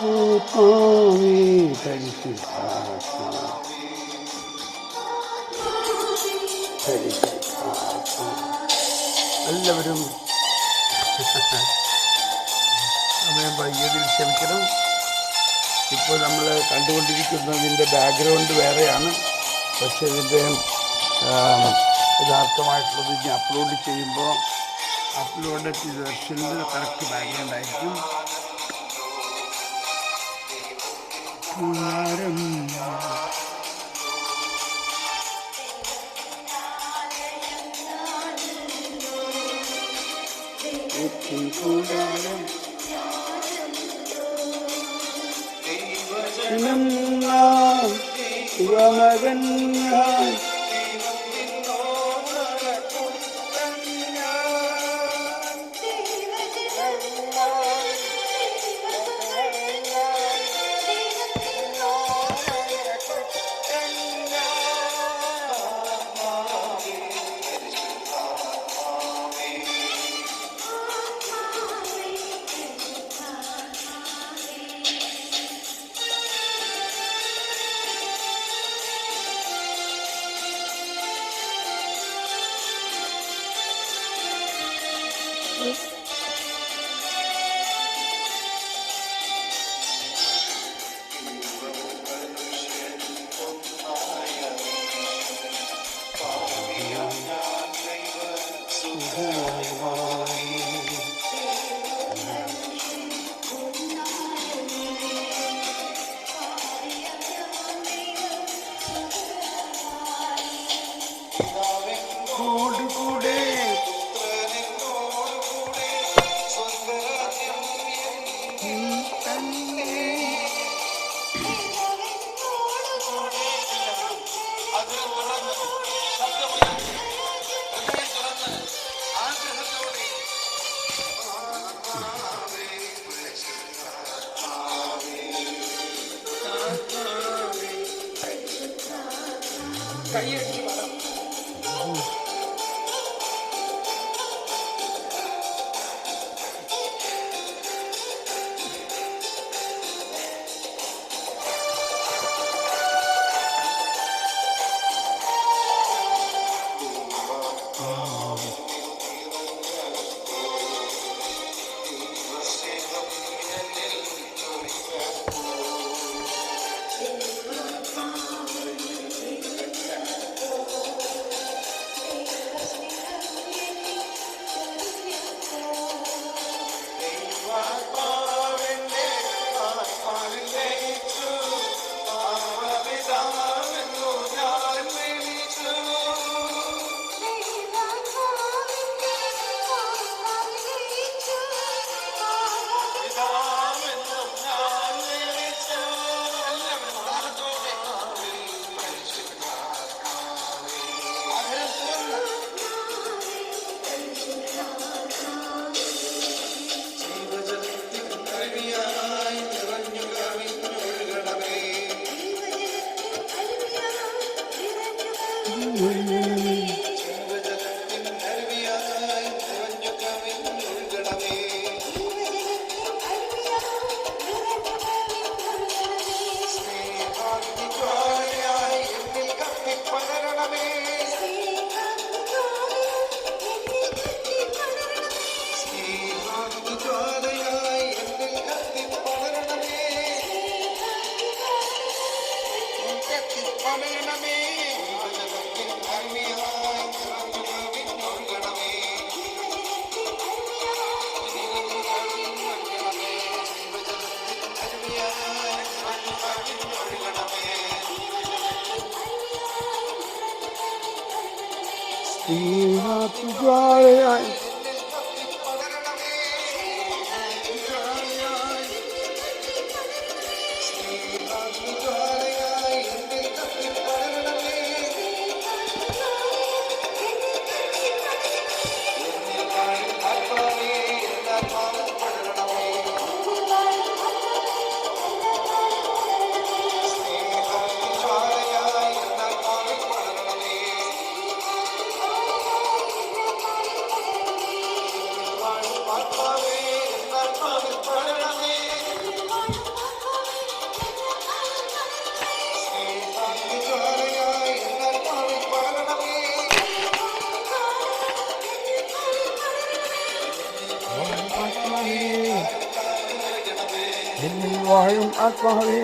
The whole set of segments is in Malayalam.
പരിശുദ്ധാത്മാവേ പരിശുദ്ധാത്മാ പരിശുദ്ധാത്മാ. എല്ലാവരും സമയം വൈകിയതിൽ ക്ഷമിക്കണം. ഇപ്പോൾ നമ്മൾ കണ്ടുകൊണ്ടിരിക്കുന്നതിൻ്റെ ബാക്ക്ഗ്രൗണ്ട് വേറെയാണ്. പക്ഷേ ഇതിൻ്റെ യഥാർത്ഥമായിട്ടുള്ളത് ഇനി അപ്ലോഡ് ചെയ്യുമ്പോൾ അപ്ലോഡ് ചെയ്ത വെർഷനിൽ കറക്റ്റ് ബാക്ക്ഗ്രൗണ്ട് ആയിരിക്കും. ശിവമകൻ എന്നിൽ വാഴും ആത്മാവേ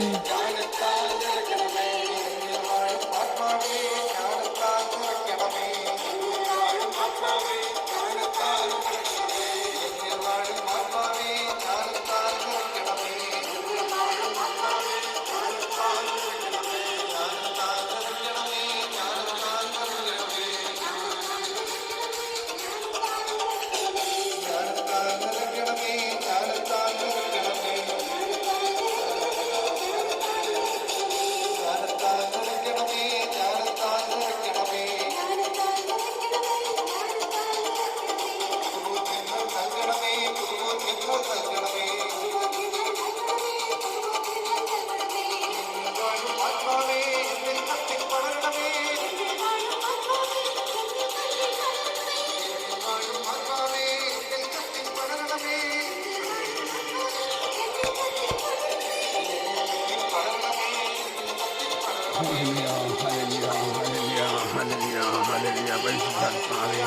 പരിശുദ്ധാത്മാവേ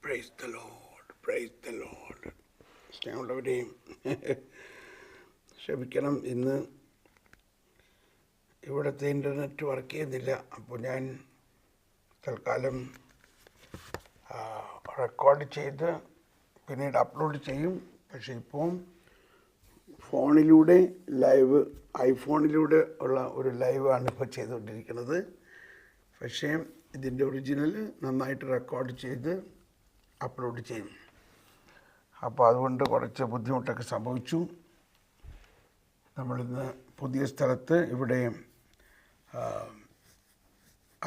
praise the Lord, praise the Lord. സ്നേഹമുള്ളവരെയും ക്ഷമിക്കണം, ഇന്ന് ഇവിടുത്തെ ഇൻ്റർനെറ്റ് വർക്ക് ചെയ്യുന്നില്ല. അപ്പോൾ ഞാൻ തൽക്കാലം റെക്കോർഡ് ചെയ്ത് പിന്നീട് അപ്ലോഡ് ചെയ്യും. പക്ഷേ ഇപ്പോൾ ഫോണിലൂടെ ലൈവ്, ഐഫോണിലൂടെ ഉള്ള ഒരു ലൈവാണ് ഇപ്പോൾ ചെയ്തുകൊണ്ടിരിക്കുന്നത്. പക്ഷേ ഇതിൻ്റെ ഒറിജിനൽ നന്നായിട്ട് റെക്കോർഡ് ചെയ്ത് അപ്ലോഡ് ചെയ്യും. അപ്പോൾ അതുകൊണ്ട് കുറച്ച് ബുദ്ധിമുട്ടൊക്കെ സംഭവിച്ചു. നമ്മളിന്ന് പുതിയ സ്ഥലത്ത്, ഇവിടെ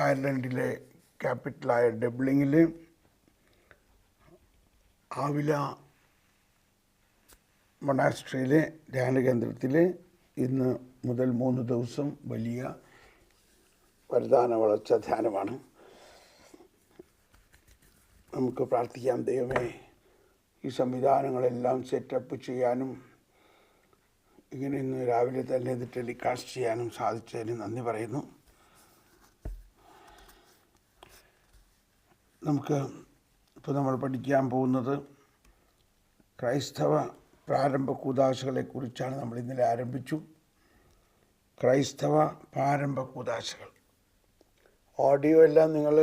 അയർലൻഡിലെ ക്യാപിറ്റലായ ഡബ്ലിങ്ങിൽ ആവില മൊണാസ്ട്രിയിലെ ധ്യാനകേന്ദ്രത്തിൽ ഇന്ന് മുതൽ 3 ദിവസം വലിയ വരദാന വളർച്ച ധ്യാനമാണ്. നമുക്ക് പ്രാർത്ഥിക്കാം. ദൈവമേ, ഈ സംവിധാനങ്ങളെല്ലാം സെറ്റപ്പ് ചെയ്യാനും ഇങ്ങനെ ഇന്ന് രാവിലെ തന്നെ ഇത് ടെലികാസ്റ്റ് ചെയ്യാനും സാധിച്ചതിന് നന്ദി പറയുന്നു. ഇപ്പോൾ നമ്മൾ പഠിക്കാൻ പോകുന്നത് ക്രൈസ്തവ പ്രാരംഭ കൂദാശകളെക്കുറിച്ചാണ്. നമ്മൾ ഇന്നലെ ആരംഭിച്ചു. ക്രൈസ്തവ പ്രാരംഭ കൂദാശകൾ. ഓഡിയോ എല്ലാം നിങ്ങൾ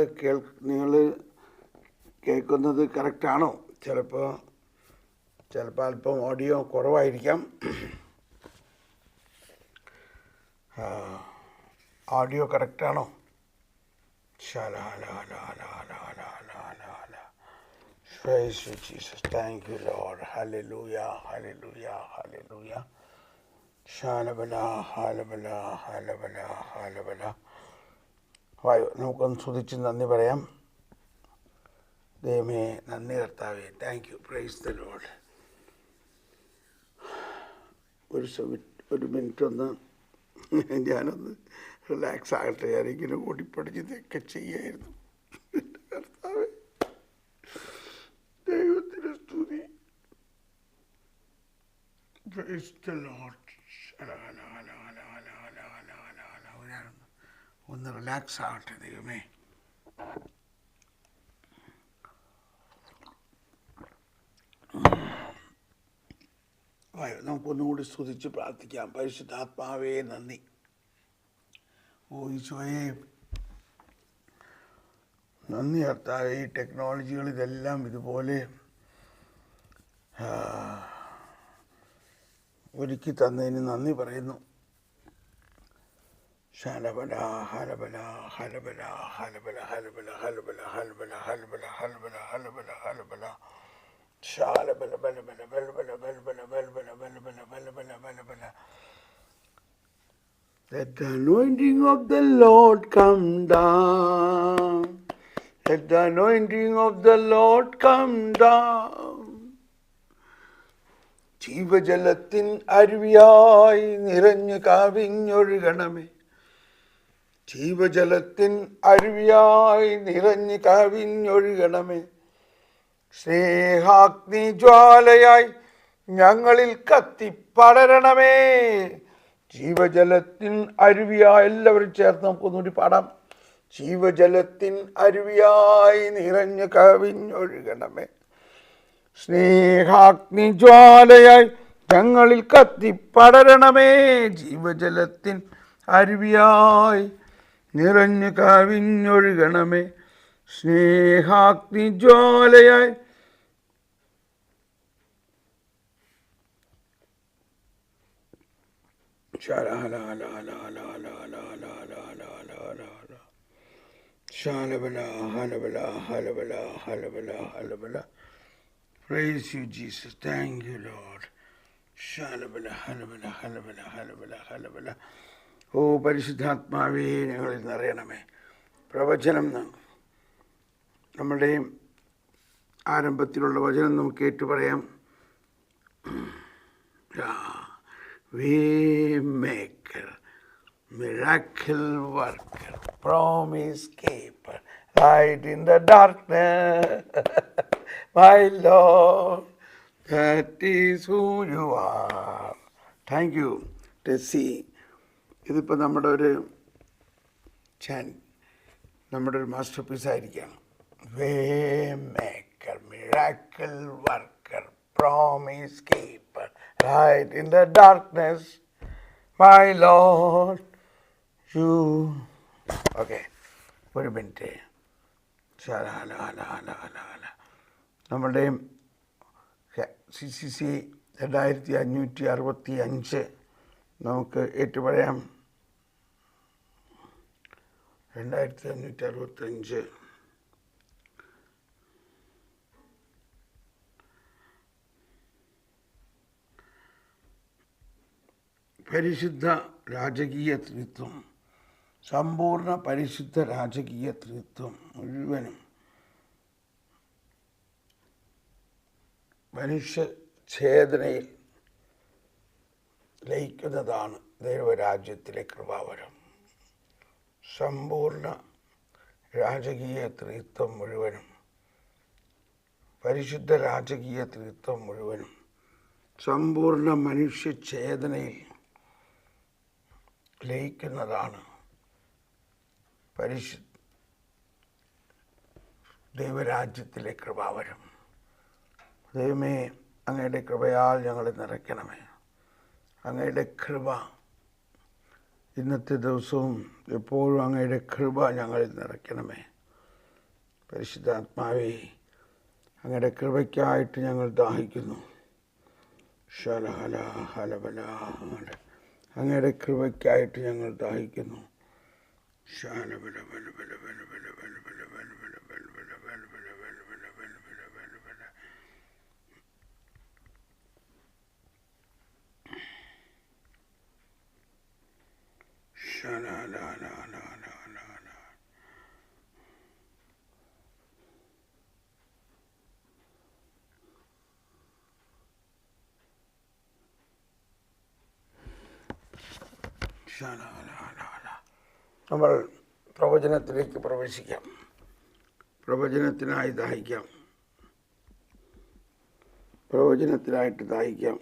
കേൾക്കുന്നത് കറക്റ്റാണോ? ചിലപ്പോൾ അല്പം ഓഡിയോ കുറവായിരിക്കാം. Audio കറക്റ്റാണോ? Praise you, Jesus. Thank you, Lord. Hallelujah, hallelujah, hallelujah. Shalabala, halabala, halabala, halabala. വായോ, നമുക്കൊന്ന് സ്തുതിച്ച് നന്ദി പറയാം. ദൈവമേ, നന്ദി കർത്താവേ. Thank you. Price the Lord. ഒരു മിനിറ്റ് ഒന്ന് ഞാനൊന്ന് റിലാക്സ് ആകട്ടെ. ഞാനിങ്ങനെ ഓടിപ്പടിച്ച് ഇതൊക്കെ ചെയ്യായിരുന്നു. കർത്താവേ, ദൈവത്തിന് സ്തുതി. Price the Lord. ഒന്ന് റിലാക്സ് ആകട്ടെ. ദൈവമേ, നമുക്കൊന്നുകൂടി സ്തുതിച്ച് പ്രാർത്ഥിക്കാം. പരിശുദ്ധാത്മാവേ, നന്ദി. ഈശോയെ, നന്ദി കർത്താവേ. ഈ ടെക്നോളജികൾ ഇതെല്ലാം ഇതുപോലെ ഒരുക്കി തന്നതിന് നന്ദി പറയുന്നു. ഹലബല ഹലബല ഹലബല ഹലബല ഹലബല ഹലബല ഹലബല ഹലബല ഹലബല ഹലബല ഹലബല ശാലബല ബലബല ബലബല ബലബല ബലബല ബലബല ബലബല ബലബല. Let the anointing of the Lord come down. Let the anointing of the Lord come down. ജീവജലത്തിൻ അരുവിയായി നിറഞ്ഞു കവിഞ്ഞൊഴുകണമേ. ജീവജലത്തിൻ അരുവിയായി നിറഞ്ഞു കവിഞ്ഞൊഴുകണമേ. സ്നേഹാഗ്നി ജ്വാലയായി ഞങ്ങളിൽ കത്തിപ്പടരണമേ. ജീവജലത്തിൻ അരുവിയായി, എല്ലാവരും ചേർത്ത് നമുക്കൊന്നുകൂടി പാടാം. ജീവജലത്തിൻ അരുവിയായി നിറഞ്ഞു കവിഞ്ഞൊഴുകണമേ. സ്നേഹാഗ്നി ജ്വാലയായി ഞങ്ങളിൽ കത്തിപ്പടരണമേ. ജീവജലത്തിൻ അരുവിയായി നിറഞ്ഞു കവിഞ്ഞൊഴുകണമേ. സ്നേഹാഗ്നി ജ്വാലയായി Praise you, Jesus. Thank you, Lord. ഓ പരിശുദ്ധാത്മാവേ, ഞങ്ങളിൽ നിറയണമേ. പ്രവചനം നമ്മുടെ ആരംഭത്തിലുള്ള വചനം നമുക്ക് ഏറ്റുപറയാം. Waymaker, miracle worker, promise keeper, light in the darkness, my Lord, that is who you are. Thank you, Tessie. ഇതിപ്പോൾ നമ്മുടെ ഒരു മാസ്റ്റർ പീസ് ആയിരിക്കാം. Waymaker, miracle worker, promise keeper, light in the darkness, my Lord, you. Okay, ഒരു മിനിറ്റ്. നമ്മുടെ CCC 2565 നമുക്ക് ഏറ്റുപറയാം. 2565. പരിശുദ്ധ രാജകീയ ത്രിത്വം, സമ്പൂർണ്ണ പരിശുദ്ധ രാജകീയ ത്രിത്വം മുഴുവനും മനുഷ്യ ഛേദനയിൽ ലയിക്കുന്നതാണ് ദൈവരാജ്യത്തിലെ കൃപാവരം. സമ്പൂർണ്ണ രാജകീയ ത്രിത്വം മുഴുവനും, പരിശുദ്ധ രാജകീയ ത്രിത്വം മുഴുവനും സമ്പൂർണ്ണ മനുഷ്യചേതനയിൽ ലയിക്കുന്നതാണ് ദൈവരാജ്യത്തിലെ കൃപാവരം. ദൈവമേ, അങ്ങയുടെ കൃപയാൽ ഞങ്ങളെ നിറയ്ക്കണമേ. അങ്ങയുടെ കൃപ ഇന്നത്തെ ദിവസവും എപ്പോഴും അങ്ങയുടെ കൃപ ഞങ്ങളിൽ നിറയ്ക്കണമേ. പരിശുദ്ധാത്മാവേ, അങ്ങയുടെ കൃപയ്ക്കായിട്ട് ഞങ്ങൾ ദാഹിക്കുന്നു. ശലഹല ഹലബല, അങ്ങയുടെ കൃപയ്ക്കായിട്ട് ഞങ്ങൾ ദാഹിക്കുന്നു. ശാലബല ബല ബല ബല ബല ബല ബല ബല ബല ബല ബല ബല ബല ബല ബല ബല ബല ബല. നമ്മൾ പ്രവചനത്തിലേക്ക് പ്രവേശിക്കാം. പ്രവചനത്തിനായി ദാഹിക്കാം. പ്രവചനത്തിനായിട്ട് ദാഹിക്കാം.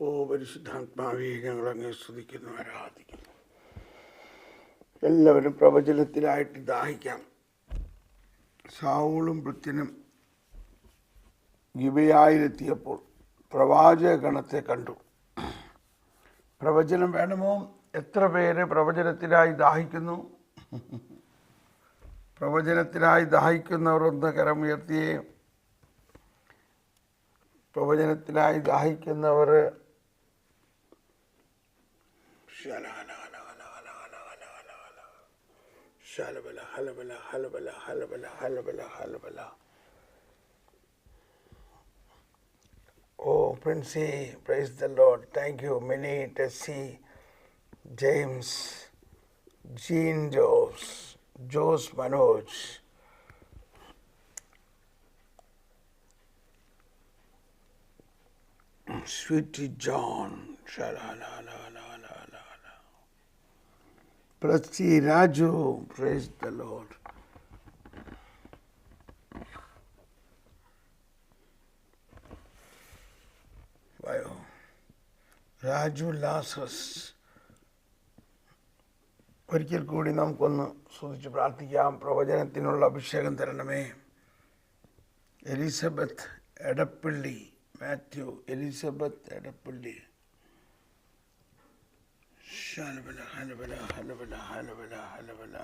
ഓ പരിശുദ്ധാത്മാവേ, ഞങ്ങളങ്ങേ സ്തുതിക്കുന്നു, ആരാധിക്കുന്നു. എല്ലാവരും പ്രവചനത്തിലായിട്ട് ദാഹിക്കാം. സാവൂളും ഭൃത്യനും ഗിബെയയിലെത്തിയപ്പോൾ പ്രവാചക ഗണത്തെ കണ്ടു. പ്രവചനം വേണമോ? എത്ര പേര് പ്രവചനത്തിനായി ദാഹിക്കുന്നു? പ്രവചനത്തിനായി ദാഹിക്കുന്നവർ ഒന്ന് കരമുയർത്തിയേ. പ്രവചനത്തിനായി ദാഹിക്കുന്നവർ ഹലബല ഹലബല ഹലബല ഹലബല ഹലബല ഹലബല. Oh Princy, praise the Lord. Thank you Mini, Tessy, James, Jeen Jose, Jose Manoj, Sweetie John, Prati Raju, praise the Lord. Vayo Raju Lazarus. ഒരിക്കൽ കൂടി നമുക്കൊന്ന് സ്തുതിച്ച് പ്രാർത്ഥിക്കാം. പ്രവചനത്തിനുള്ള അഭിഷേകം തരണമേ. Elizabeth Edappally, Mathew, Elizabeth Edappally. ശാലബല ഹലബല ഹലബല ഹലബല ഹലബല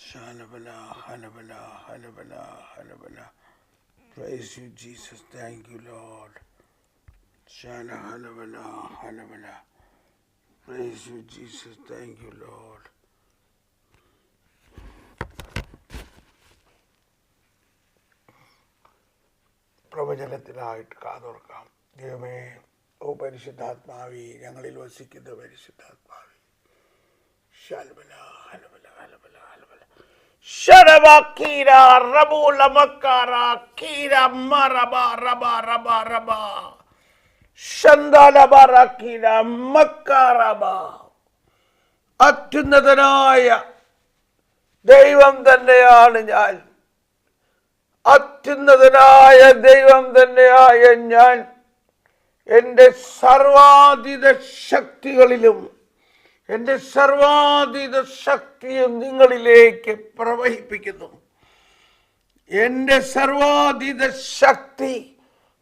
ശാലബല ഹലബല ഹലബല ഹലബല. Praise you Jesus, thank you Lord. ശാല ഹലബല ഹലബല. Praise you Jesus, thank you Lord. പ്രവചനത്തിനായിട്ട് കാതോർക്കാം. ദൈവമേ, ഓ പരിശുദ്ധാത്മാവി, ഞങ്ങളിൽ വസിക്കുന്ന പരിശുദ്ധാത്മാവി. ശാലബല ഹലബല ഹലബല ഹലബല ശരബ കീര റബൂല മക്കാര കീര മറബ റബ റബ റബ ശന്ദല ബറക്കീര മക്കാറബ. അത്യുന്നതനായ ദൈവം തന്നെയാണ് ഞാൻ. അത്യുന്നതനായ ദൈവം തന്നെയായ ഞാൻ എൻ്റെ സർവാതീത ശക്തികളിലും എൻ്റെ സർവാതീത ശക്തിയും നിങ്ങളിലേക്ക് പ്രവഹിപ്പിക്കുന്നു. എൻ്റെ സർവാതീത ശക്തി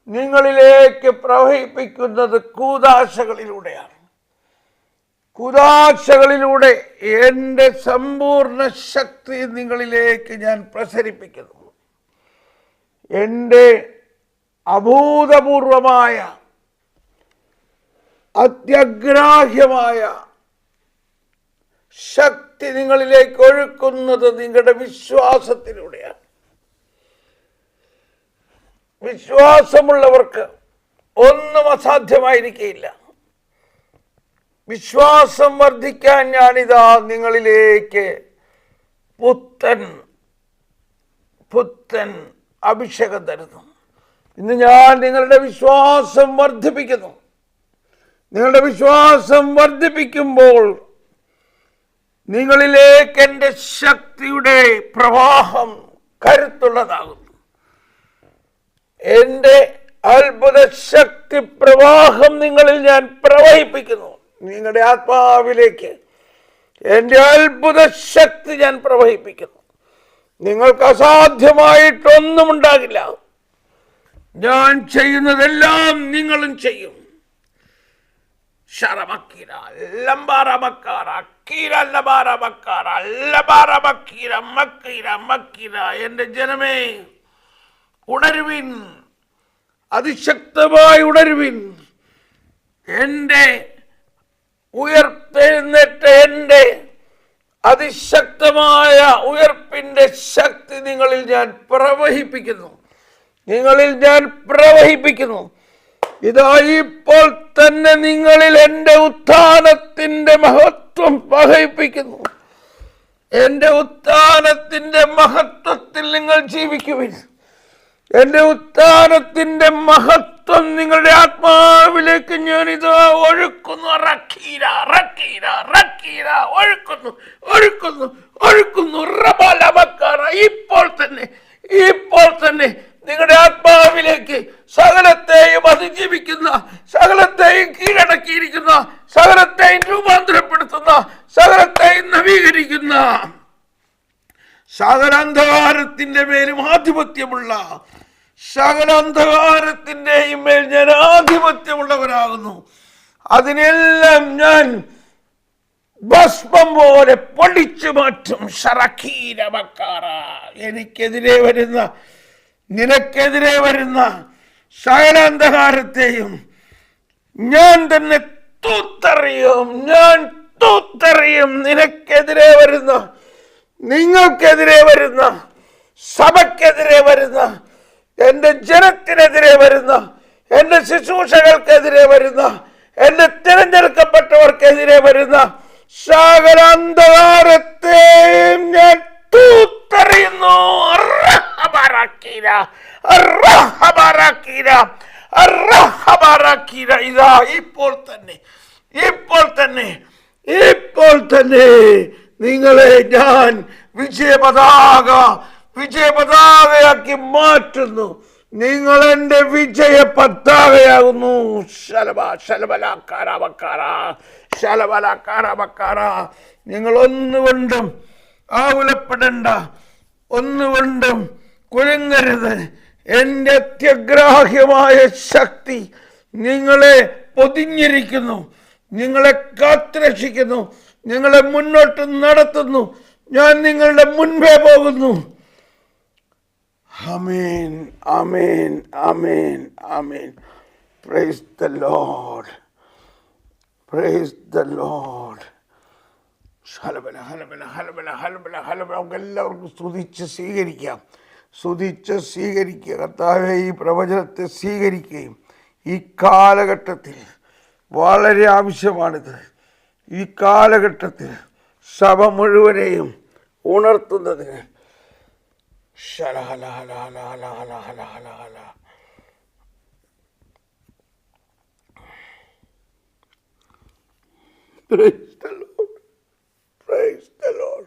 നിങ്ങളിലേക്ക് പ്രവഹിപ്പിക്കുന്നത് കൂദാശകളിലൂടെയാണ്. കുദാശകളിലൂടെ എൻ്റെ സമ്പൂർണ്ണ ശക്തി നിങ്ങളിലേക്ക് ഞാൻ പ്രസരിപ്പിക്കുന്നു. എൻ്റെ അഭൂതപൂർവമായ അത്യഗ്രാഹ്യമായ ശക്തി നിങ്ങളിലേക്ക് ഒഴുക്കുന്നത് നിങ്ങളുടെ വിശ്വാസത്തിലൂടെയാണ്. വിശ്വാസമുള്ളവർക്ക് ഒന്നും അസാധ്യമായിരിക്കില്ല. വിശ്വാസം വർദ്ധിക്കാൻ ഞാനിതാ നിങ്ങളിലേക്ക് പുത്തൻ അഭിഷേകം തരുന്നു. ഇന്ന് ഞാൻ നിങ്ങളുടെ വിശ്വാസം വർദ്ധിപ്പിക്കുന്നു. നിങ്ങളുടെ വിശ്വാസം വർദ്ധിപ്പിക്കുമ്പോൾ നിങ്ങളിലേക്ക് എൻ്റെ ശക്തിയുടെ പ്രവാഹം കരുത്തുള്ളതാകുന്നു. എൻ്റെ അത്ഭുത ശക്തി പ്രവാഹം നിങ്ങളിൽ ഞാൻ പ്രവഹിപ്പിക്കുന്നു. നിങ്ങളുടെ ആത്മാവിലേക്ക് എൻ്റെ അത്ഭുത ശക്തി ഞാൻ പ്രവഹിപ്പിക്കുന്നു. നിങ്ങൾക്ക് അസാധ്യമായിട്ടൊന്നും ഉണ്ടാകില്ല. ഞാൻ ചെയ്യുന്നതെല്ലാം നിങ്ങളും ചെയ്യും. എന്റെ ജനമേ, ഉണരുവിൻ, അതിശക്തമായി ഉണരുവിൻ. എൻ്റെ ഉയർത്തെഴുന്നേറ്റ എൻ്റെ അതിശക്തമായ ഉയർപ്പിൻ്റെ ശക്തി നിങ്ങളിൽ ഞാൻ പ്രവഹിപ്പിക്കുന്നു. ഇതാ ഇപ്പോൾ തന്നെ നിങ്ങളിൽ എൻ്റെ ഉത്ഥാനത്തിൻ്റെ മഹത്വം വഹിപ്പിക്കുന്നു. എൻ്റെ ഉത്ഥാനത്തിൻ്റെ മഹത്വത്തിൽ നിങ്ങൾ ജീവിക്കുവിൻ. എൻ്റെ ഉത്ഥാനത്തിൻ്റെ മഹത്വം നിങ്ങളുടെ ആത്മാവിലേക്ക് ഞാനിതാ ഒഴുക്കുന്നു. ഒഴുക്കുന്നു. ഇപ്പോൾ തന്നെ നിങ്ങളുടെ ആത്മാവിലേക്ക് സകലത്തെയും അതിജീവിക്കുന്ന, സകലത്തെയും കീഴടക്കിയിരിക്കുന്ന, സകലത്തെയും രൂപാന്തരപ്പെടുത്തുന്ന, സകലത്തെയും നവീകരിക്കുന്ന, സകല അന്ധകാരത്തിന്റെ മേലും ആധിപത്യമുള്ള, സകല അന്ധകാരത്തിന്റെയും മേൽ ഞാൻ ആധിപത്യമുള്ളവരാകുന്നു. അതിനെല്ലാം ഞാൻ ഭസ്മം പോലെ പൊടിച്ചു മാറ്റും. എനിക്കെതിരെ വരുന്ന, നിനക്കെതിരെ വരുന്ന സകല അന്ധകാരത്തെയും ഞാൻ തന്നെ തൂത്തെറിയും. നിനക്കെതിരെ വരുന്ന, നിങ്ങൾക്കെതിരെ വരുന്ന, സഭയ്ക്കെതിരെ വരുന്ന, എൻ്റെ ജനത്തിനെതിരെ വരുന്ന, എൻ്റെ ശുശ്രൂഷകൾക്കെതിരെ വരുന്ന, എൻ്റെ തിരഞ്ഞെടുക്കപ്പെട്ടവർക്കെതിരെ വരുന്ന സകല അന്ധകാരത്തെയും ഞാൻ തൂത്തെറിയുന്നു. ഇതാ ഇപ്പോൾ തന്നെ നിങ്ങളെ ഞാൻ വിജയപതാകയാക്കി മാറ്റുന്നു. നിങ്ങൾ എൻ്റെ വിജയ പതാകയാകുന്നു. നിങ്ങൾ ഒന്നുകൊണ്ടും ആകുലപ്പെടേണ്ട, ഒന്നുകൊണ്ടും കുലുങ്ങരുത്. എൻ്റെ അത്യഗ്രാഹ്യമായ ശക്തി നിങ്ങളെ പൊതിഞ്ഞിരിക്കുന്നു, നിങ്ങളെ കാത്തുരക്ഷിക്കുന്നു, നിങ്ങളെ മുന്നോട്ട് നടത്തുന്നു. ഞാൻ നിങ്ങളുടെ മുൻപേ പോകുന്നു. ആമേൻ, ആമേൻ, ആമേൻ, ആമേൻ. Praise the Lord, praise the Lord. നമുക്ക് എല്ലാവർക്കും സ്തുതിച്ച് സ്വീകരിക്കുക. കർത്താവേ, ഈ പ്രവചനത്തെ സ്വീകരിക്കുകയും ഈ കാലഘട്ടത്തിൽ വളരെ ആവശ്യമാണിത്. ഈ കാലഘട്ടത്തിൽ സഭ മുഴുവനെയും ഉണർത്തുന്നതിന് Praise the Lord. Praise the Lord.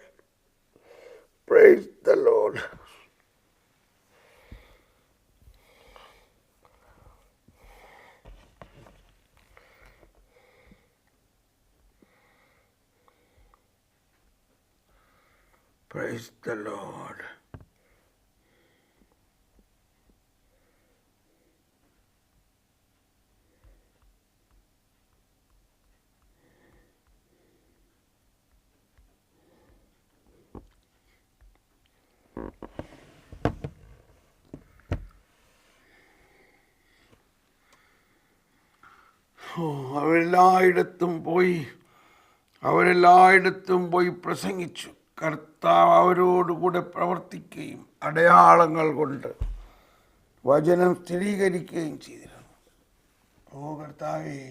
Praise the Lord. Praise the Lord. അവരെല്ലായിടത്തും പോയി പ്രസംഗിച്ചു. കർത്താവ് അവരോടുകൂടെ പ്രവർത്തിക്കുകയും അടയാളങ്ങൾ കൊണ്ട് വചനം സ്ഥിരീകരിക്കുകയും ചെയ്തിരുന്നു. ഓ കർത്താവേ,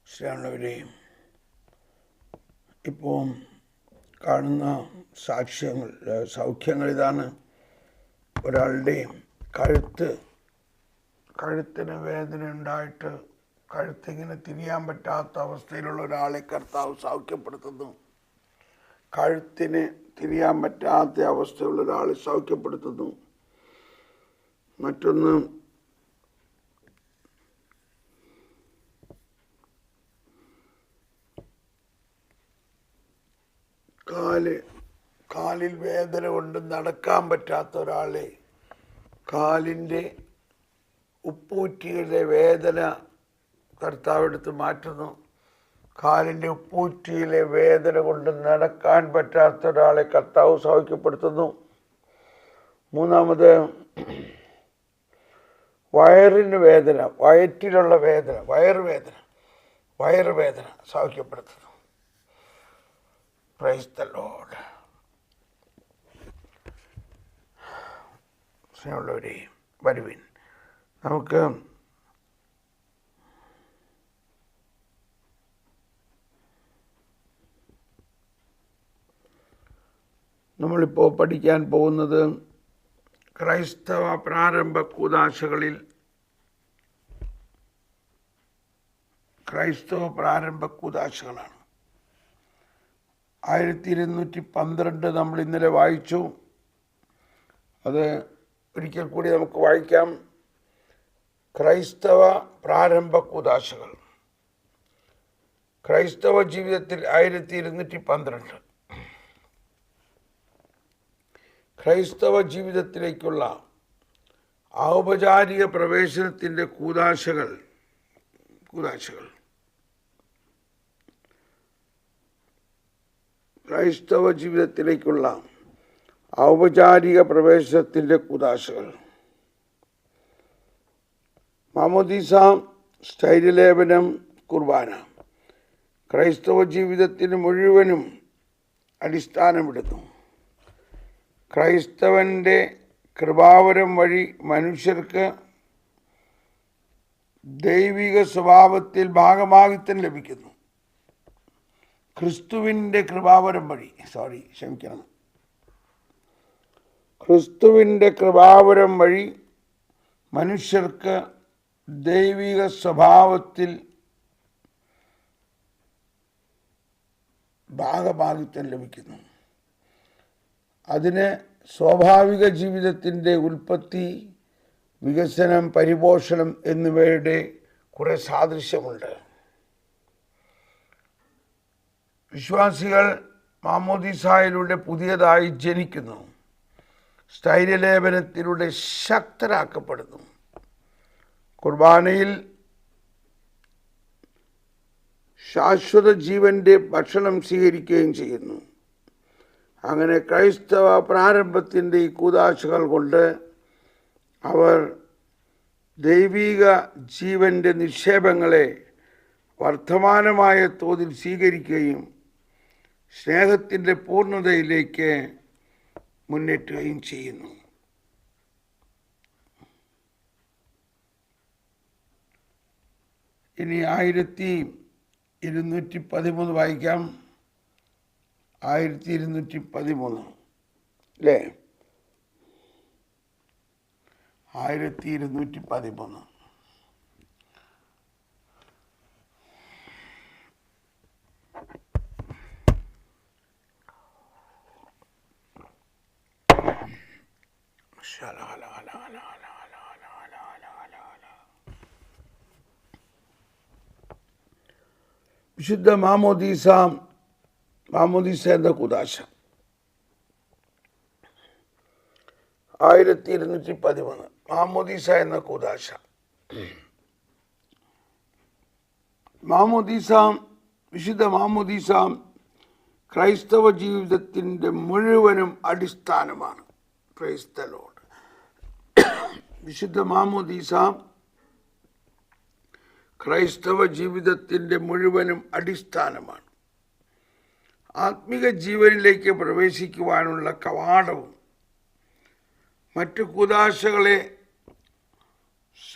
ശ്രീയാണവരെയും ഇപ്പോൾ കാണുന്ന സൗഖ്യങ്ങൾ ഇതാണ്. ഒരാളുടെയും കഴുത്തിന് വേദന ഉണ്ടായിട്ട് കഴുത്തിങ്ങനെ തിരിയാൻ പറ്റാത്ത അവസ്ഥയിലുള്ള ഒരാളെ കർത്താവ് സൗഖ്യപ്പെടുത്തുന്നു. കഴുത്തിന് തിരിയാൻ പറ്റാത്ത അവസ്ഥയുള്ള ഒരാളെ സൗഖ്യപ്പെടുത്തുന്നു. മറ്റൊന്ന്, കാലിൽ വേദന കൊണ്ട് നടക്കാൻ പറ്റാത്ത ഒരാളെ കാലിൻ്റെ ഉപ്പൂറ്റിയിലെ വേദന കർത്താവ് എടുത്ത് മാറ്റുന്നു. കാലിൻ്റെ ഉപ്പൂറ്റിയിലെ വേദന കൊണ്ട് നടക്കാൻ പറ്റാത്ത ഒരാളെ കർത്താവ് സൗഖ്യപ്പെടുത്തുന്നു. മൂന്നാമത്, വയറിന് വേദന, വയറ്റിലുള്ള വേദന, വയറുവേദന സൗഖ്യപ്പെടുത്തുന്നു. Price the Lord. സ്നേഹമുള്ളവരെ, വരുവിൻ, നമുക്ക് നമ്മളിപ്പോൾ പഠിക്കാൻ പോകുന്നത് ക്രൈസ്തവ പ്രാരംഭ കൂദാശകളിൽ കൂദാശകളാണ്. 1212 നമ്മൾ ഇന്നലെ വായിച്ചു. അത് ഒരിക്കൽ കൂടി നമുക്ക് വായിക്കാം. ക്രൈസ്തവ പ്രാരംഭ കൂദാശകൾ, ക്രൈസ്തവ ജീവിതത്തിൽ 1212 ക്രൈസ്തവ ജീവിതത്തിലേക്കുള്ള ഔപചാരിക പ്രവേശനത്തിൻ്റെ കൂദാശകൾ. ക്രൈസ്തവ ജീവിതത്തിലേക്കുള്ള ഔപചാരിക പ്രവേശനത്തിൻ്റെ കൂദാശകൾ. മാമോദീസ, സ്ഥൈര്യലേപനം, കുർബാന ക്രൈസ്തവ ജീവിതത്തിന് മുഴുവനും അടിസ്ഥാനമിടുന്നു. ക്രൈസ്തവൻ്റെ കൃപാവരം വഴി മനുഷ്യർക്ക് ദൈവിക സ്വഭാവത്തിൽ ഭാഗമാകിത്തം ലഭിക്കുന്നു. ക്രിസ്തുവിൻ്റെ കൃപാവരം വഴി ക്രിസ്തുവിൻ്റെ കൃപാവരം വഴി മനുഷ്യർക്ക് ദൈവിക സ്വഭാവത്തിൽ ഭാഗമാകിത്തം ലഭിക്കുന്നു. അതിന് സ്വാഭാവിക ജീവിതത്തിൻ്റെ ഉൽപ്പത്തി, വികസനം, പരിപോഷണം എന്നിവയുടെ കുറേ സാദൃശ്യമുണ്ട്. വിശ്വാസികൾ മാമോദീസായിലൂടെ പുതിയതായി ജനിക്കുന്നു. സ്ഥൈര്യലേപനത്തിലൂടെ ശക്തരാക്കപ്പെടുന്നു. കുർബാനയിൽ ശാശ്വത ജീവൻ്റെ ഭക്ഷണം സ്വീകരിക്കുകയും ചെയ്യുന്നു. അങ്ങനെ ക്രൈസ്തവ പ്രാരംഭത്തിൻ്റെ ഈ കൂദാശകൾ കൊണ്ട് അവർ ദൈവിക ജീവൻ്റെ നിക്ഷേപങ്ങളെ വർദ്ധമാനമായ തോതിൽ സ്വീകരിക്കുകയും സ്നേഹത്തിൻ്റെ പൂർണ്ണതയിലേക്ക് മുന്നേറ്റുകയും ചെയ്യുന്നു. ഇനി 1213 വായിക്കാം. 1213 അല്ലേ? 1213. വിശുദ്ധ മാമോദീസ എന്ന കൂദാശ 1213. മാമോദീസ എന്ന കൂദാശ. വിശുദ്ധ മാമോദീസ ക്രൈസ്തവ ജീവിതത്തിൻ്റെ മുഴുവനും അടിസ്ഥാനമാണ്. Praise the Lord. വിശുദ്ധ മാമോദീസ ക്രൈസ്തവ ജീവിതത്തിൻ്റെ മുഴുവനും അടിസ്ഥാനമാണ്. ആത്മിക ജീവനിലേക്ക് പ്രവേശിക്കുവാനുള്ള കവാടവും മറ്റു കൂദാശകളെ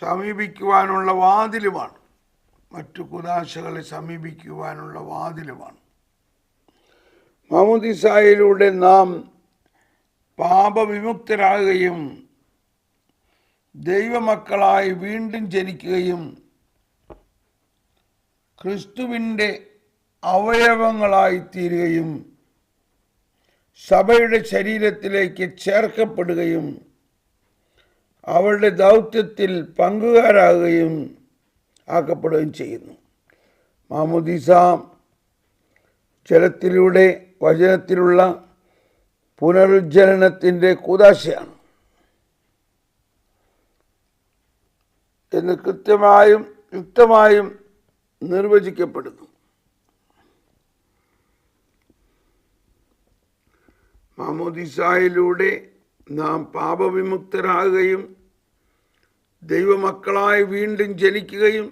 സമീപിക്കുവാനുള്ള വാതിലുമാണ്. മാമോദീസായിലൂടെ നാം പാപവിമുക്തരാകുകയും ദൈവമക്കളായി വീണ്ടും ജനിക്കുകയും ക്രിസ്തുവിൻ്റെ അവയവങ്ങളായിത്തീരുകയും സഭയുടെ ശരീരത്തിലേക്ക് ചേർക്കപ്പെടുകയും അവളുടെ ദൗത്യത്തിൽ പങ്കുകാരാകുകയും ആക്കപ്പെടുകയും ചെയ്യുന്നു. മാമോദീസ ജലത്തിലൂടെ വചനത്തിലുള്ള പുനരുജ്ജനനത്തിൻ്റെ കൂദാശയാണ് എന്ന് കൃത്യമായും യുക്തമായും നിർവചിക്കപ്പെടുന്നു. മാമോദീസായിലൂടെ നാം പാപവിമുക്തരാകുകയും ദൈവമക്കളായി വീണ്ടും ജനിക്കുകയും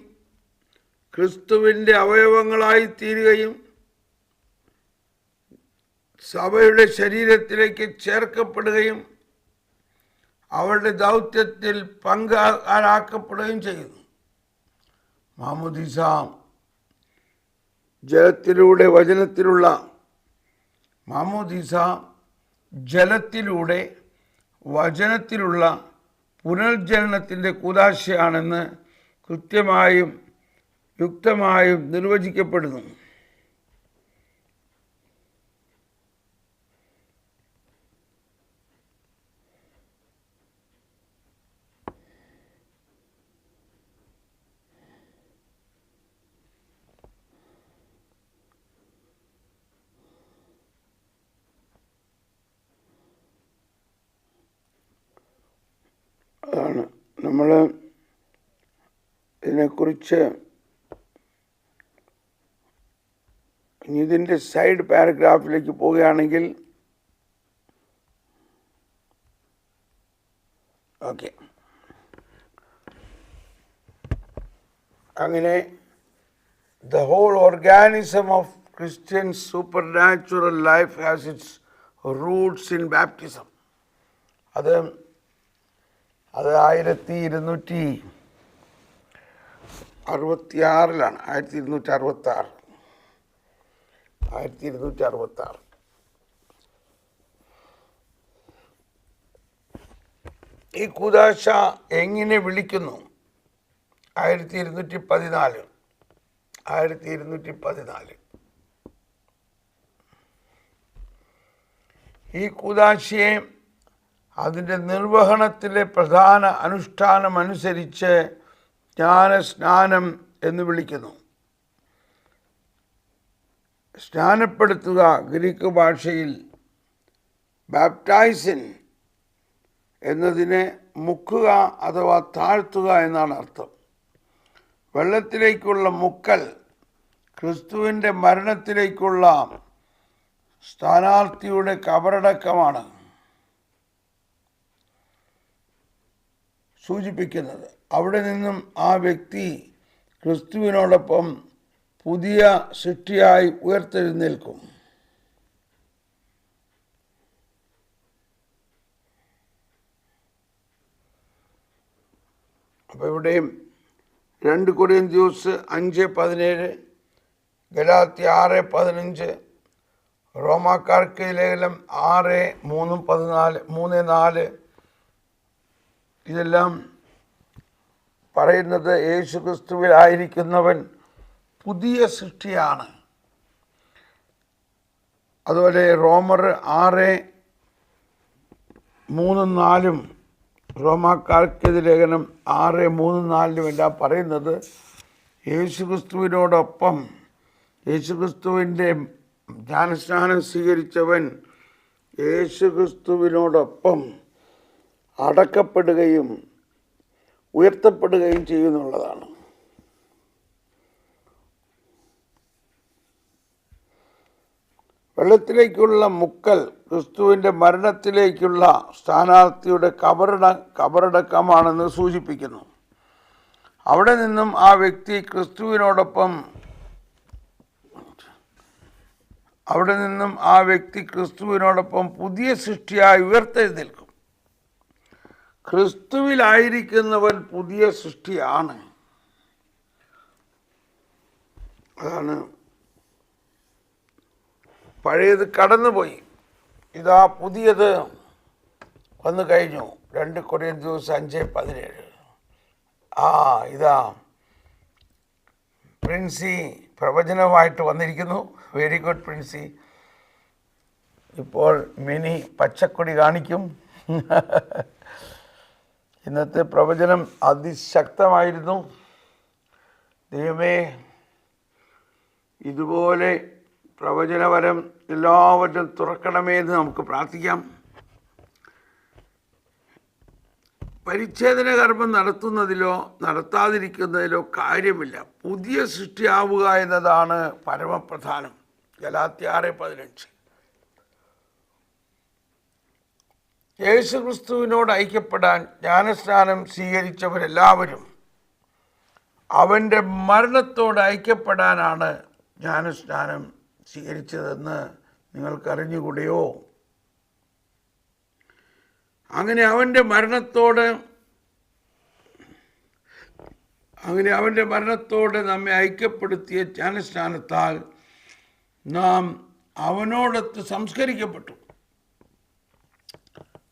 ക്രിസ്തുവിൻ്റെ അവയവങ്ങളായി തീരുകയും സഭയുടെ ശരീരത്തിലേക്ക് ചേർക്കപ്പെടുകയും അവളുടെ ദൗത്യത്തിൽ പങ്കാരാക്കപ്പെടുകയും ചെയ്യുന്നു. മാമോദീസ ജലത്തിലൂടെ വചനത്തിലുള്ള ജലത്തിലൂടെ വചനത്തിലുള്ള പുനർജനനത്തിൻ്റെ കൂദാശയാണെന്ന് കൃത്യമായും യുക്തമായും നിർവചിക്കപ്പെടുന്നു. അതാണ് നമ്മൾ ഇതിനെക്കുറിച്ച് ഇതിൻ്റെ സൈഡ് പാരഗ്രാഫിലേക്ക് പോവുകയാണെങ്കിൽ ഓക്കെ, അങ്ങനെ the whole organism of Christian supernatural life has its roots in baptism. അത് 1266 1266. ഈ കൂദാശ എങ്ങനെ വിളിക്കുന്നു? 1214. ഈ കൂദാശയെ അതിൻ്റെ നിർവഹണത്തിലെ പ്രധാന അനുഷ്ഠാനമനുസരിച്ച് ജ്ഞാനസ്നാനം എന്ന് വിളിക്കുന്നു. സ്നാനപ്പെടുത്തുക ഗ്രീക്ക് ഭാഷയിൽ ബാപ്റ്റൈസിൻ എന്നതിനെ മുക്കുക അഥവാ താഴ്ത്തുക എന്നാണ് അർത്ഥം. വെള്ളത്തിലേക്കുള്ള മുക്കൽ ക്രിസ്തുവിൻ്റെ മരണത്തിലേക്കുള്ള സ്ഥാനാർത്ഥിയുടെ കബറടക്കമാണ് സൂചിപ്പിക്കുന്നത്. അവിടെ നിന്നും ആ വ്യക്തി ക്രിസ്തുവിനോടൊപ്പം പുതിയ സൃഷ്ടിയായി ഉയർത്തെഴുന്നേൽക്കും. അപ്പോൾ ഇവിടെയും 2 കൊരിന്ത്യർ 5:17, ഗലാത്യ 6:15, റോമാക്കാർക്ക് ലേഖനം 6:3-4 ഇതെല്ലാം പറയുന്നത് യേശുക്രിസ്തുവിലായിരിക്കുന്നവൻ പുതിയ സൃഷ്ടിയാണ്. അതുപോലെ റോമർ 6:3-4 റോമാക്കാർക്കെതി ലേഖനം 6:3-4 എല്ലാം പറയുന്നത് യേശുക്രിസ്തുവിനോടൊപ്പം, യേശുക്രിസ്തുവിൻ്റെ ജ്ഞാനസ്നാനം സ്വീകരിച്ചവൻ യേശുക്രിസ്തുവിനോടൊപ്പം അടക്കപ്പെടുകയും ഉയർത്തപ്പെടുകയും ചെയ്യുന്നുള്ളതാണ്. വെള്ളത്തിലേക്കുള്ള മുക്കൽ ക്രിസ്തുവിൻ്റെ മരണത്തിലേക്കുള്ള സ്ഥാനാർത്ഥിയുടെ കബറടക്കമാണെന്ന് സൂചിപ്പിക്കുന്നു. അവിടെ നിന്നും ആ വ്യക്തി ക്രിസ്തുവിനോടൊപ്പം പുതിയ സൃഷ്ടിയായി ഉയർത്തെഴുന്നേൽക്കും. ക്രിസ്തുവിലായിരിക്കുന്നവൻ പുതിയ സൃഷ്ടിയാണ്. അതാണ് പഴയത് കടന്നുപോയി, ഇതാ പുതിയത് വന്നു കഴിഞ്ഞു. 2 കൊരിന്ത്യർ 5:17. ഇതാ പ്രിൻസി പ്രവചനവുമായിട്ട് വന്നിരിക്കുന്നു. Very good Princy. ഇപ്പോൾ മിനി പച്ചക്കൊടി കാണിക്കും. ഇന്നത്തെ പ്രവചനം അതിശക്തമായിരുന്നു. ദൈവമേ, ഇതുപോലെ പ്രവചനവരം എല്ലാവരും തുറക്കണമേ എന്ന് നമുക്ക് പ്രാർത്ഥിക്കാം. പരിച്ഛേദന കർമ്മം നടത്തുന്നതിലോ നടത്താതിരിക്കുന്നതിലോ കാര്യമില്ല. പുതിയ സൃഷ്ടിയാവുക എന്നതാണ് പരമപ്രധാനം. ഗലാത്യ 6:15. യേശുക്രിസ്തുവിനോട് ഐക്യപ്പെടാൻ ജ്ഞാനസ്നാനം സ്വീകരിച്ചവരെല്ലാവരും അവൻ്റെ മരണത്തോട് ഐക്യപ്പെടാനാണ് ജ്ഞാനസ്നാനം സ്വീകരിച്ചതെന്ന് നിങ്ങൾക്കറിഞ്ഞുകൂടെയോ? അങ്ങനെ അവൻ്റെ മരണത്തോട് നമ്മെ ഐക്യപ്പെടുത്തിയ ജ്ഞാനസ്നാനത്താൽ നാം അവനോടൊത്ത് സംസ്കരിക്കപ്പെട്ടു.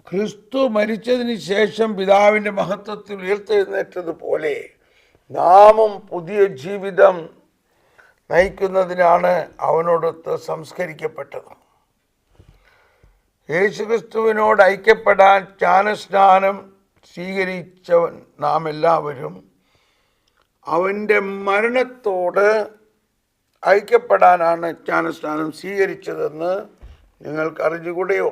ക്രിസ്തു മരിച്ചതിന് ശേഷം പിതാവിൻ്റെ മഹത്വത്തിൽ ഉയർത്തെഴുന്നേറ്റതുപോലെ നാമും പുതിയ ജീവിതം നയിക്കുന്നതിനാണ് അവനോടൊത്ത് സംസ്കരിക്കപ്പെട്ടത്. യേശുക്രിസ്തുവിനോട് ഐക്യപ്പെടാൻ ജ്ഞാനസ്നാനം സ്വീകരിച്ചവൻ നാം എല്ലാവരും അവൻ്റെ മരണത്തോട് ഐക്യപ്പെടാനാണ് ജ്ഞാനസ്നാനം സ്വീകരിച്ചതെന്ന് നിങ്ങൾക്കറിഞ്ഞുകൂടെയോ?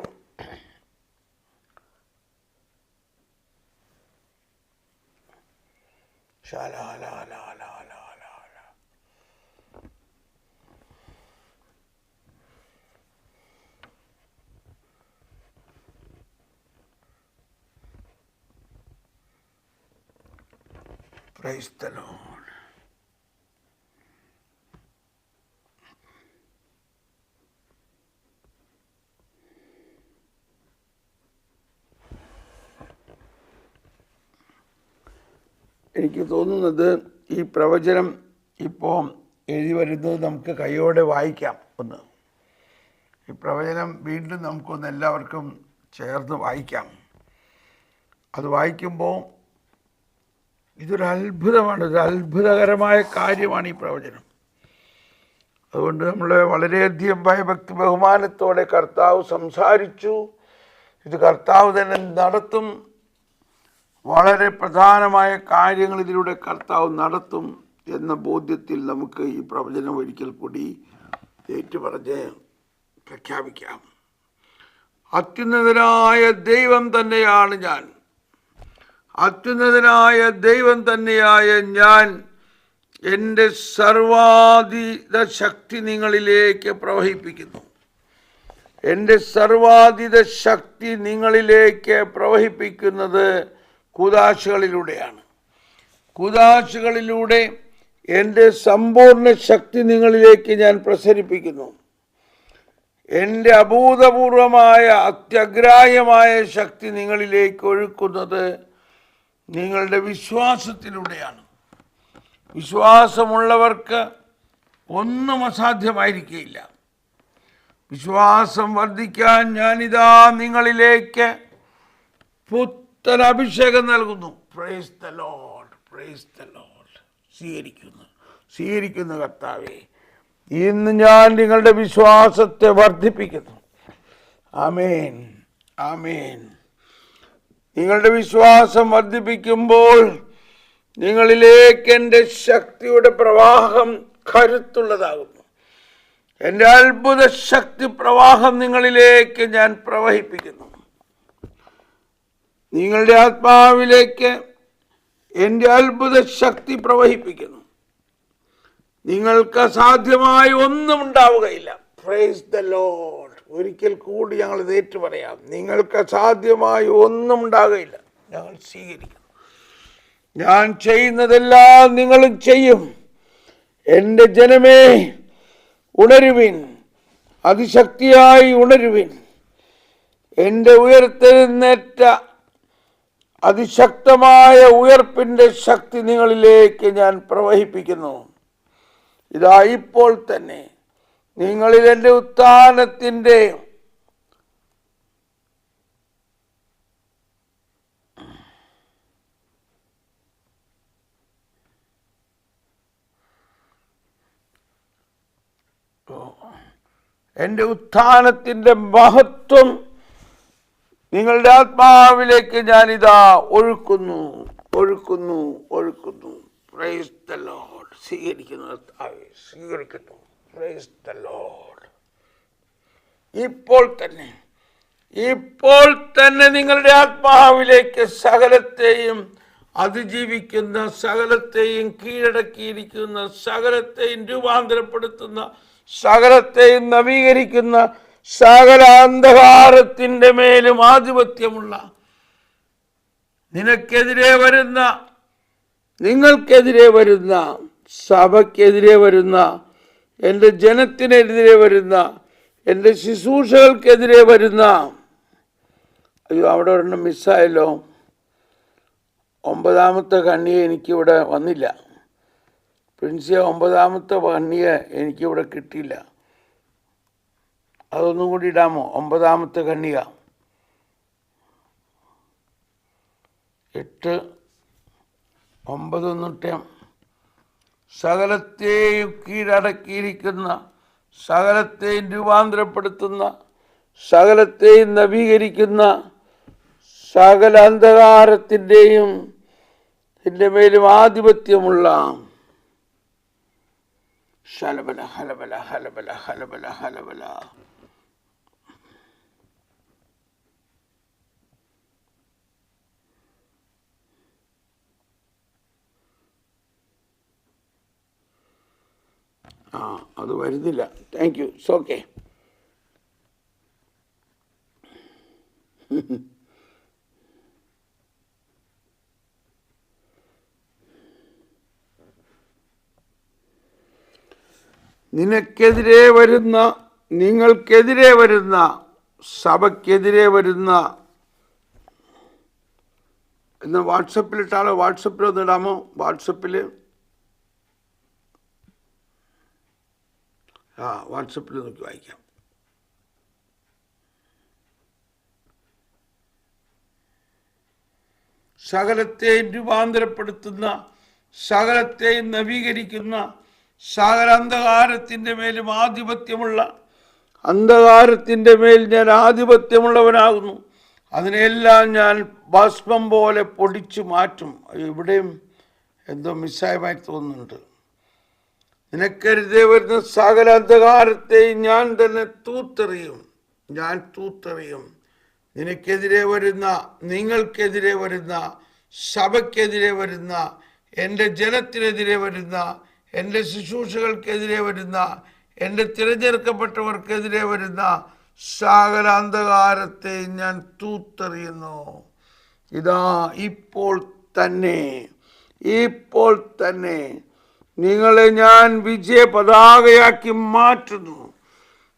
Praise the Lord. എനിക്ക് തോന്നുന്നത് ഈ പ്രവചനം ഇപ്പോൾ എഴുതി വരുന്നത് നമുക്ക് കൈയോടെ വായിക്കാം. ഈ പ്രവചനം വീണ്ടും നമുക്കൊന്ന് എല്ലാവർക്കും ചേർന്ന് വായിക്കാം. അത് വായിക്കുമ്പോൾ ഇതൊരു അത്ഭുതമാണ്, ഒരു അത്ഭുതകരമായ കാര്യമാണ് ഈ പ്രവചനം. അതുകൊണ്ട് നമ്മൾ വളരെയധികം ഭയഭക്തി ബഹുമാനത്തോടെ കർത്താവ് സംസാരിച്ചു. ഇത് കർത്താവ് തന്നെ നടത്തും. വളരെ പ്രധാനമായ കാര്യങ്ങൾ ഇതിലൂടെ കർത്താവ് നടത്തും എന്ന ബോധ്യത്തിൽ നമുക്ക് ഈ പ്രവചനം ഒരിക്കൽ കൂടി ഏറ്റുപറഞ്ഞ് പ്രഖ്യാപിക്കാം. അത്യുന്നതനായ ദൈവം തന്നെയാണ് ഞാൻ. അത്യുന്നതനായ ദൈവം തന്നെയായ ഞാൻ എൻ്റെ സർവാതീത ശക്തി നിങ്ങളിലേക്ക് പ്രവഹിപ്പിക്കുന്നു. എൻ്റെ സർവാതീത ശക്തി നിങ്ങളിലേക്ക് പ്രവഹിപ്പിക്കുന്നത് കൂദാശകളിലൂടെയാണ്. കൂദാശകളിലൂടെ എൻ്റെ സമ്പൂർണ്ണ ശക്തി നിങ്ങളിലേക്ക് ഞാൻ പ്രസരിപ്പിക്കുന്നു. എൻ്റെ അഭൂതപൂർവമായ അത്യഗ്രാഹ്യമായ ശക്തി നിങ്ങളിലേക്ക് ഒഴുക്കുന്നത് നിങ്ങളുടെ വിശ്വാസത്തിലൂടെയാണ്. വിശ്വാസമുള്ളവർക്ക് ഒന്നും അസാധ്യമായിരിക്കുകയില്ല. വിശ്വാസം വർദ്ധിക്കാൻ ഞാനിതാ നിങ്ങളിലേക്ക് പുത്തൻ അഭിഷേകം നൽകുന്നു. Price the Lord, praise the Lord. സ്വീകരിക്കുന്നു കർത്താവേ. ഇന്ന് ഞാൻ നിങ്ങളുടെ വിശ്വാസത്തെ വർദ്ധിപ്പിക്കുന്നു. ആമേൻ, ആമേൻ. നിങ്ങളുടെ വിശ്വാസം വർദ്ധിപ്പിക്കുമ്പോൾ നിങ്ങളിലേക്ക് എൻ്റെ ശക്തിയുടെ പ്രവാഹം കരുത്തുള്ളതാകുന്നു. എൻ്റെ അത്ഭുത ശക്തി പ്രവാഹം നിങ്ങളിലേക്ക് ഞാൻ പ്രവഹിപ്പിക്കുന്നു. നിങ്ങളുടെ ആത്മാവിലേക്ക് എൻ്റെ അത്ഭുത ശക്തി പ്രവഹിപ്പിക്കുന്നു. നിങ്ങൾക്ക് അസാധ്യമായി ഒന്നും ഉണ്ടാവുകയില്ല. Price the Lord. ഒരിക്കൽ കൂടി ഞങ്ങൾ ഇത് ഏറ്റു പറയാം. നിങ്ങൾക്ക് അസാധ്യമായി ഒന്നും ഉണ്ടാകുകയില്ല. ഞങ്ങൾ സ്വീകരിക്കും. ഞാൻ ചെയ്യുന്നതെല്ലാം നിങ്ങളും ചെയ്യും. എൻ്റെ ജനമേ, ഉണരുവിൻ, അതിശക്തിയായി ഉണരുവിൻ. എൻ്റെ ഉയർത്തെഴുന്നേറ്റ അതിശക്തമായ ഉയർപ്പിൻ്റെ ശക്തി നിങ്ങളിലേക്ക് ഞാൻ പ്രവഹിപ്പിക്കുന്നു. ഇതാ ഇപ്പോൾ തന്നെ നിങ്ങളിൽ എൻ്റെ ഉത്ഥാനത്തിൻ്റെ മഹത്വം നിങ്ങളുടെ ആത്മാവിലേക്ക് ഞാനിതാ ഒഴുക്കുന്നു. Praise the Lord. സ്വീകരിക്കുന്നു. Praise the Lord. ഇപ്പോൾ തന്നെ നിങ്ങളുടെ ആത്മാവിലേക്ക് സകലത്തെയും അതിജീവിക്കുന്ന, സകലത്തെയും കീഴടക്കിയിരിക്കുന്ന, സകലത്തെയും രൂപാന്തരപ്പെടുത്തുന്ന, സകലത്തെയും നവീകരിക്കുന്ന, സകല അന്ധകാരത്തിൻ്റെ മേലും ആധിപത്യമുള്ള, നിനക്കെതിരെ വരുന്ന, നിങ്ങൾക്കെതിരെ വരുന്ന, സഭയ്ക്കെതിരെ വരുന്ന, എൻ്റെ ജനത്തിനെതിരെ വരുന്ന, എൻ്റെ ശുശ്രൂഷകൾക്കെതിരെ വരുന്ന, അയ്യോ അവിടെ ഒരെണ്ണം മിസ്സായല്ലോ. 9ാമത്തെ കണ്ണിയെ എനിക്കിവിടെ വന്നില്ല. പ്രിൻസിയ 9ാമത്തെ കണ്ണിയെ എനിക്കിവിടെ കിട്ടിയില്ല. അതൊന്നും കൂടി ഇടാമോ? 9ാമത്തെ കണ്ണിക 8, 9 തൊട്ട് സകലത്തെയും കീഴടക്കിയിരിക്കുന്ന, സകലത്തെയും രൂപാന്തരപ്പെടുത്തുന്ന, സകലത്തെയും നവീകരിക്കുന്ന, സകല അന്ധകാരത്തിൻ്റെയും ഇതിൻ്റെ മേലും ആധിപത്യമുള്ള ഹലബല ഹലബല ഹലബല ഹലബല ഹലബല. അത് വരുന്നില്ല. Thank you. It's okay. നിനക്കെതിരെ വരുന്ന, നിങ്ങൾക്കെതിരെ വരുന്ന, സഭയ്ക്കെതിരെ വരുന്ന എന്ന് വാട്സപ്പിലിട്ടാലോ? വാട്സപ്പിലൊന്ന് ഇടാമോ? വാട്സപ്പിൽ വാട്സപ്പിൽ നോക്കി വായിക്കാം. സകലത്തെയും രൂപാന്തരപ്പെടുത്തുന്ന, സകലത്തെയും നവീകരിക്കുന്ന, സകല അന്ധകാരത്തിൻ്റെ മേലും ആധിപത്യമുള്ള, അന്ധകാരത്തിൻ്റെ മേൽ ഞാൻ ആധിപത്യമുള്ളവനാകുന്നു. അതിനെല്ലാം ഞാൻ ഭസ്മം പോലെ പൊടിച്ചു മാറ്റും. ഇവിടെയും എന്തോ മിസ്സായമായി തോന്നുന്നുണ്ട്. നിനക്കെതിരെ വരുന്ന സകല അന്ധകാരത്തെയും ഞാൻ തന്നെ തൂത്തെറിയും. നിനക്കെതിരെ വരുന്ന, നിങ്ങൾക്കെതിരെ വരുന്ന, സഭയ്ക്കെതിരെ വരുന്ന, എൻ്റെ ജനത്തിനെതിരെ വരുന്ന, എൻ്റെ ശുശ്രൂഷകൾക്കെതിരെ വരുന്ന, എൻ്റെ തിരഞ്ഞെടുക്കപ്പെട്ടവർക്കെതിരെ വരുന്ന സകല അന്ധകാരത്തെയും ഞാൻ തൂത്തെറിയുന്നു. ഇതാ ഇപ്പോൾ തന്നെ നിങ്ങളെ ഞാൻ വിജയ പതാകയാക്കി മാറ്റുന്നു.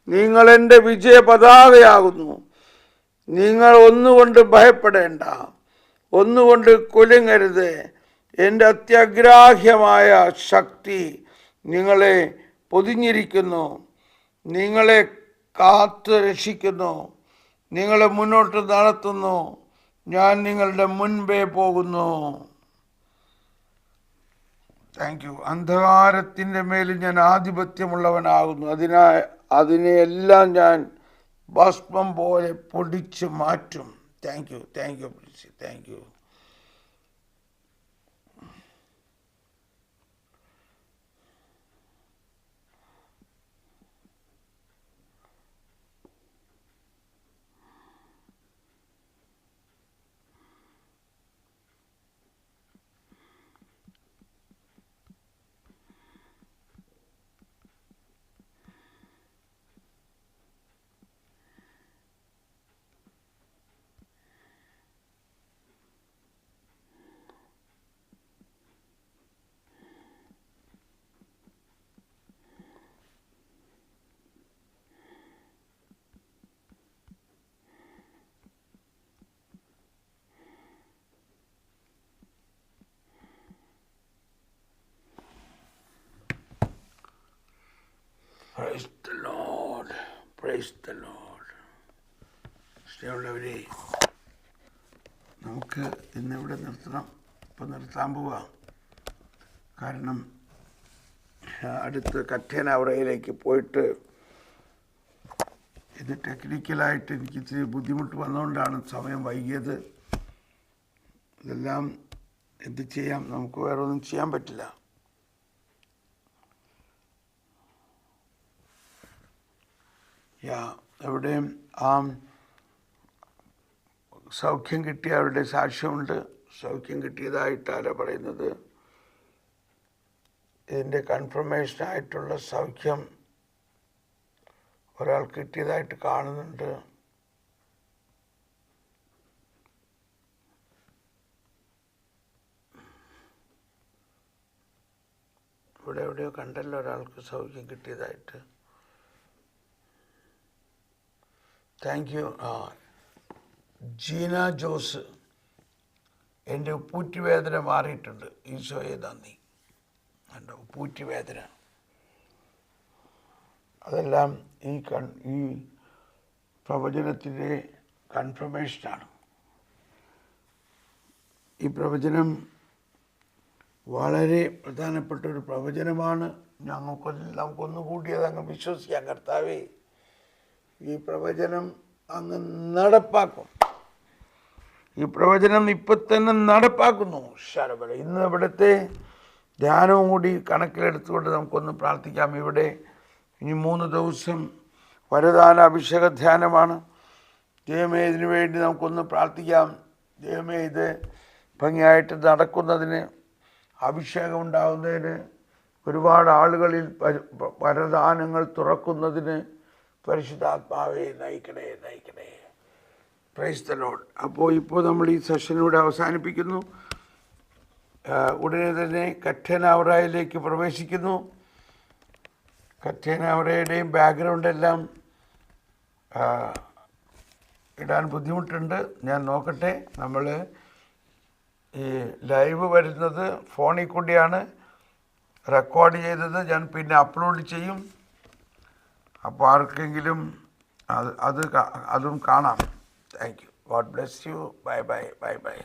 നിങ്ങൾ എൻ്റെ വിജയ പതാകയാകുന്നു. നിങ്ങൾ ഒന്നുകൊണ്ട് ഭയപ്പെടേണ്ട, ഒന്നുകൊണ്ട് കുലുങ്ങരുത്. എൻ്റെ അത്യഗ്രാഹ്യമായ ശക്തി നിങ്ങളെ പൊതിഞ്ഞിരിക്കുന്നു, നിങ്ങളെ കാത്തു രക്ഷിക്കുന്നു, നിങ്ങളെ മുന്നോട്ട് നടത്തുന്നു. ഞാൻ നിങ്ങളുടെ മുൻപേ പോകുന്നു. Thank you. അന്ധകാരത്തിൻ്റെ മേൽ ഞാൻ ആധിപത്യമുള്ളവനാകുന്നു. അതിനെയെല്ലാം ഞാൻ ഭസ്മം പോലെ പൊടിച്ച് മാറ്റും. Thank you, thank you, thank you. Praise the Lord. Praise the Lord. സ്നേഹമുള്ളവരെ, നമുക്ക് ഇന്നിവിടെ നിർത്തണം. ഇപ്പം നിർത്താൻ പോവാം. കാരണം അടുത്ത് കറ്റേനാവറയിലേക്ക് പോയിട്ട് ഇത് ടെക്നിക്കലായിട്ട് എനിക്ക് ഇത്തിരി ബുദ്ധിമുട്ട് വന്നുകൊണ്ടാണ് സമയം വൈകിയത്. ഇതെല്ലാം എന്ത് ചെയ്യാം, നമുക്ക് വേറെ ഒന്നും ചെയ്യാൻ പറ്റില്ല. എവിടെയും സൗഖ്യം കിട്ടിയവരുടെ സാക്ഷ്യമുണ്ട്. സൗഖ്യം കിട്ടിയതായിട്ടാണ് പറയുന്നത്. ഇതിൻ്റെ കൺഫർമേഷനായിട്ടുള്ള സൗഖ്യം ഒരാൾ കിട്ടിയതായിട്ട് കാണുന്നുണ്ട്. ഇവിടെ എവിടെയോ കണ്ടല്ലോ ഒരാൾക്ക് സൗഖ്യം കിട്ടിയതായിട്ട്. Thank you. ജീന ജോസ്, എൻ്റെ ഉപ്പൂറ്റുവേദന മാറിയിട്ടുണ്ട്. ഈശോയെ നന്ദി. എൻ്റെ ഉപ്പൂറ്റുവേദന അതെല്ലാം ഈ പ്രവചനത്തിൻ്റെ കൺഫർമേഷനാണ്. ഈ പ്രവചനം വളരെ പ്രധാനപ്പെട്ട ഒരു പ്രവചനമാണ്. നമുക്കൊന്നുകൂടി അതങ്ങ് വിശ്വസിക്കാം. കർത്താവേ, ഈ പ്രവചനം അങ്ങ് നടപ്പാക്കും. ഈ പ്രവചനം ഇപ്പം തന്നെ നടപ്പാക്കുന്നു. ശരബല ഇന്ന് ഇവിടുത്തെ ധ്യാനവും കൂടി കണക്കിലെടുത്തുകൊണ്ട് നമുക്കൊന്ന് പ്രാർത്ഥിക്കാം. ഇവിടെ ഇനി 3 ദിവസം വരദാന അഭിഷേക ധ്യാനമാണ്. ദൈവമേ, ഇതിനു വേണ്ടി നമുക്കൊന്ന് പ്രാർത്ഥിക്കാം. ദൈവമേ, ഇത് ഭംഗിയായിട്ട് നടക്കുന്നതിന്, അഭിഷേകം ഉണ്ടാകുന്നതിന്, ഒരുപാട് ആളുകളിൽ വരദാനങ്ങൾ തുറക്കുന്നതിന് പരിശുദ്ധാത്മാവെ നയിക്കണേ, നയിക്കണേ. Praise the Lord. ഇപ്പോൾ നമ്മൾ ഈ സെഷനിലൂടെ അവസാനിപ്പിക്കുന്നു. ഉടനെ തന്നെ കറ്റേനാവറയിലേക്ക് പ്രവേശിക്കുന്നു. കറ്റേനാവറയുടെയും ബാക്ക്ഗ്രൗണ്ടെല്ലാം ഇടാൻ ബുദ്ധിമുട്ടുണ്ട്. ഞാൻ നോക്കട്ടെ. നമ്മൾ ഈ ലൈവ് വരുന്നത് ഫോണിൽ കൂടിയാണ് റെക്കോർഡ് ചെയ്തത്. ഞാൻ പിന്നെ അപ്ലോഡ് ചെയ്യും. അപ്പോൾ ആർക്കെങ്കിലും അതും കാണാം. Thank you. God bless you. Bye bye bye bye.